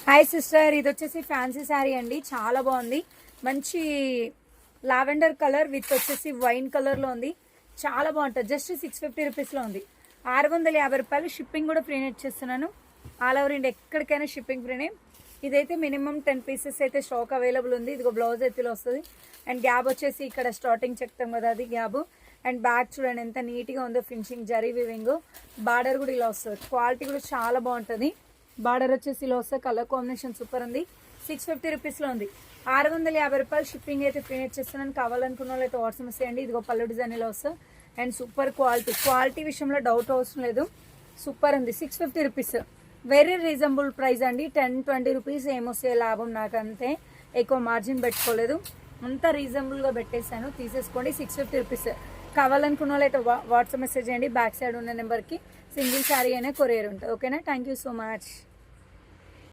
Hi sister, ఇది వచ్చేసి fancy sari అండి. చాలా బాగుంది. మంచి లావెండర్ కలర్ విత్ వచ్చేసి వైన్ కలర్లో ఉంది. చాలా బాగుంటుంది. జస్ట్ 650 రూపీస్లో ఉంది. 650 రూపాయలు. షిప్పింగ్ కూడా ఫ్రీనే ఇచ్చేస్తున్నాను. ఆల్ ఓవర్ ఇండియా ఎక్కడికైనా షిప్పింగ్ ఫ్రీనే. ఇదైతే మినిమం 10 పీసెస్ అయితే స్టాక్ అవైలబుల్ ఉంది. ఇదిగో బ్లౌజ్ అయితే వస్తుంది. అండ్ గ్యాబ్ వచ్చేసి ఇక్కడ స్టార్టింగ్ చెప్తాం కదా, అది గ్యాబ్. అండ్ బ్యాక్ చూడండి ఎంత నీట్గా ఉందో. Finishing zari weaving. బార్డర్ కూడా ఇలా వస్తుంది. క్వాలిటీ కూడా చాలా బాగుంటుంది. బార్డర్ వచ్చేసి ఇలా వస్తే కలర్ కాంబినేషన్ సూపర్ ఉంది. 650 రూపీస్లో ఉంది. 650 రూపాయలు. షిప్పింగ్ అయితే ఫ్రీ ఇచ్చేస్తున్నాను. కావాలనుకున్న వాళ్ళు అయితే వాట్సాప్ చేయండి. ఇదిగో పళ్ళు డిజైన్ ఇలా వస్తుంది. అండ్ సూపర్ క్వాలిటీ విషయంలో డౌట్ అవసరం లేదు. సూపర్ ఉంది. 650 రూపీస్. వెరీ రీజనబుల్ ప్రైస్ అండి. 10-20 రూపీస్ ఏమొస్తే లాభం. నాకు అంతే, ఎక్కువ మార్జిన్ పెట్టుకోలేదు. అంతా రీజనబుల్గా పెట్టేశాను. తీసేసుకోండి. 650 రూపీస్. కావాలనుకున్న వాళ్ళు అయితే వాట్సాప్ మెసేజ్ చేయండి. బ్యాక్ సైడ్ ఉన్న నెంబర్కి సింగిల్ శారీ అయినా కొరియర్ ఉంటుంది. ఓకేనా? Thank you so much.